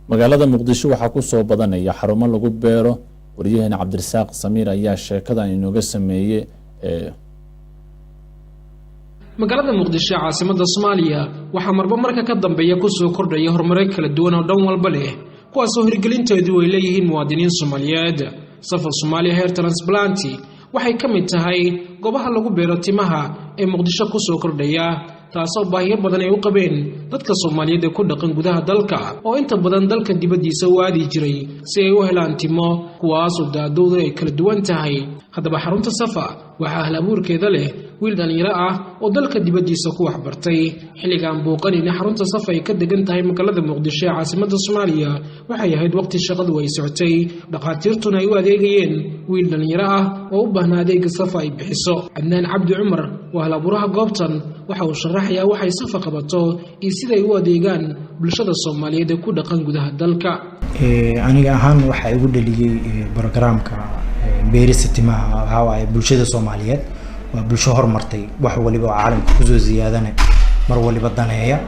magaalada Muqdisho waxa ku soo badanaya xarumo lagu beero wariyahana Cabdirasaaq Samiir ayaa sheekadan inooga sameeyay magaalada Muqdisho caasimadda Soomaaliya waxa marba marka ka dambeeya ku soo kordhaya horumarin kala duwan oo dhan walba leh kuwaas oo hirgelinteedu ay leeyihiin muwaadiniin Soomaaliyeed safar Soomaaliya hair transplant waxay ka mid tahay goobaha lagu beero timaha ee Muqdisho ku soo kordhaya taasoo baahiyo badan ay u qabeen dadka Soomaaliyeed ku dhaqan gudaha dalka oo inta badan dalka dibadiisa u aadi jiray si ay u helaan timo kuwaas oo daadoodu ay kala duwan tahay hadaba xarunta Safa waxa halabuurkeeda leh wiil dhalinyaro ah oo dalka dibadiisa ku wax bartay xilligan booqanina xarunta Safa ay ka degan tahay magaalada Muqdisho ee caasimadda Soomaaliya waxay ahayd waqti shaqadu ay socotay dhaqaatiirtuna ay u adeegayeen wiil dhalinyaro ah oo u baahnaa adeega Safa ay bixiso Adnaan Cabdi Cumar waa halabuuraha goobtan waxa uu sharaxayaa waxay Safa qabato iyo sida ay u adeegaan bulshada Soomaaliyeed ee ku dhaqan gudaha dalka aniga ahaan waxa igu dhaliyay barnaamijka beerista timaha waxa ay bulshada Soomaaliyeed waa bulsho horumartay wax waliba caalamka ku soo ziyaadana mar waliba daneeya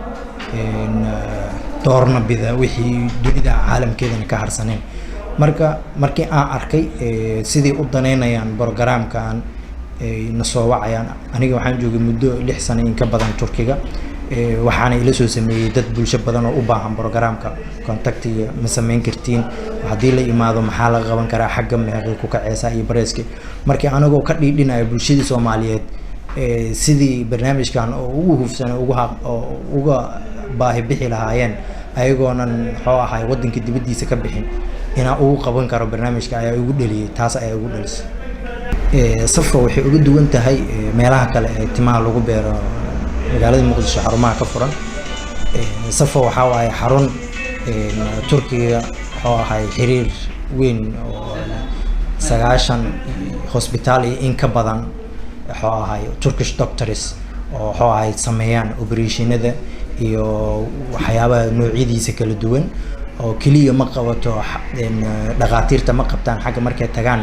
doorna bida wixii dunida caalamkeedana ka harsaneen markii aan arkay sidii u daneynayaan barnaamijkan na soo wacayaan aniga waxaan joogay muddo 6 sano in ka badan Turkiga waxaana ila soo sameeyay dad bulsho badan oo u baahan barnaamijka contactiga ma sameyn kartiin hadii la imaado maxaa la qaban karaa xagga meeqay ku kacaysa iyo bareeski markii anagoo ka dhiidhinayo bulshada Soomaaliyeed sidii barnaamijkan oo ugu hufsan uga baahi bixi lahaayeen ayagoonan xoo ahay wadanka dibadiisa ka bixin ina uu qaban karo barnaamijka ayaa ugu dhaliyay taas ayaa ugu dhalisay Safa waxay ugu duwan tahay meelaha kale ee timaha lagu beero magaalada Muqdisho xarumaha ka furan Safa waxa ay xarun Turkiga oo ahay xiriir weyn oo 90 hospital in ka badan waxa ahay Turkish doctors oo waxa ay sameeyaan operationada iyo waxyaabaha noocyadiisa kala duwan oo kaliya ma qabato dhaqaatiirta ma qabtaan xagga markay tagaan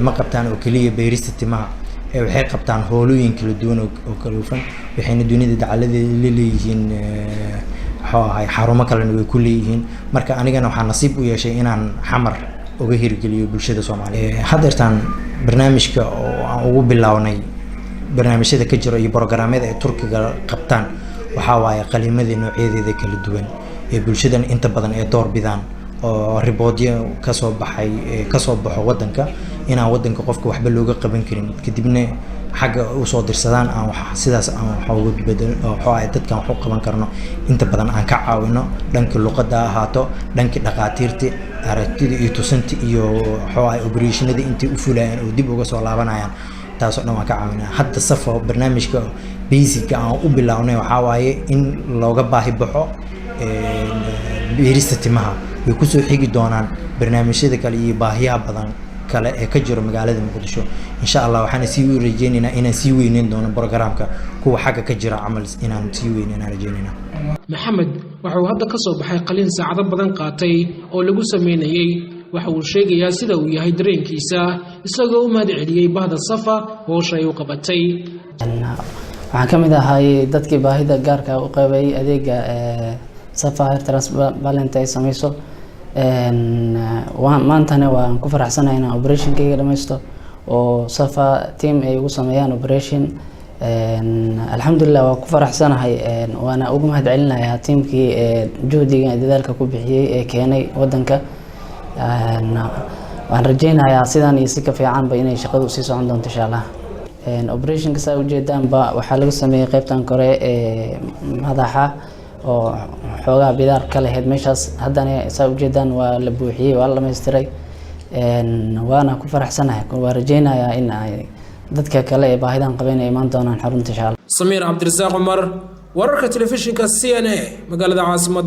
ma qabtaan oo kaliya beerista timaha waxay qabtaan howlooyin kala duwan oo kala hufan waxayna dunida dacaladeeda leeyihiin xarumo kale way ku leeyihiin marka anigana waxaan nasiib u yeeshay inaan xamar uga hirgeliyo bulshada Soomaaliyeed hadeertan barnaamijka oo aan ugu bilawnay barnaamijyada ka jira iyo barnaamijyada ay Turkiga qabtaan waxa waaye qalimadii noocyadeeda kala duwan ee bulshadan inta badan ee door bidaan oo riboodyo ka soo baxo wadanka inaan wadanka qofka waxba looga qaban karin kadibna xagga u soo dirsadaan aan wax sidaas aan wax uga bedel oo ay dadkan wax u qaban karno inta badan aan ka caawino dhanka luqadda ahaato dhanka dhaqaatiirta aragtida iyo tusinta iyo waxa ay operationada intii u fulayaan oo dib uga soo laabanayaan taas oo dhan waan ka caawinaa hadda Safa barnaamijka basic aan u bilawnay waxa waaye in looga baahi baxo beerista timaha way ku soo xigi doonaan barnaamijyada kale iyo baahiyaha badan kale ee ka jira magaalada Muqdisho insha Allah waxaan sii rajaynaynaa inaan sii weyneyn doono barnaamijka kuwa xagga ka jira amal inaan sii weyneyn rajaynayna Maxamed waxa uu hadda ka soo baxay qalin saacado badan qaatay oo lagu sameeyay waxa uu sheegayaa sida uu yahay dareenkiisa isagoo u mahadceliyay bahda Safa oo shay u qabatay waxaan kamid ahay dadkii baahida gaarka u qabay adeega Safa hair transplant ay sameeyso maantana waan ku faraxsanahay inaan operationkayga dhameysto oo Safa team ay ugu sameeyaan operation alxamdulillah waan ku faraxsanahay waana ugu mahadcelinayaa teamkii juhdiga dadaalka ku bixiyay ee keenay wadanka waan rajaynayaa sidaan iyo si ka fiican ba inay shaqadu sii socon doonto insha Allah operation ka soo jeedaan ba waxa lagu sameeyay qaybtan kore ee madaxa oo xoogaa bidaar kale heed meeshaas haddana saa u jeedaan waa la buuxiyay waa la dhameystiray waana ku faraxsanahay waan rajaynayaa in ay dadka kale ee baahidan qabeen ay imaan doonaan xarunta insha Allah Samiir Cabdirasaaq Umar wararka telefishinka CNA magaalada caasimada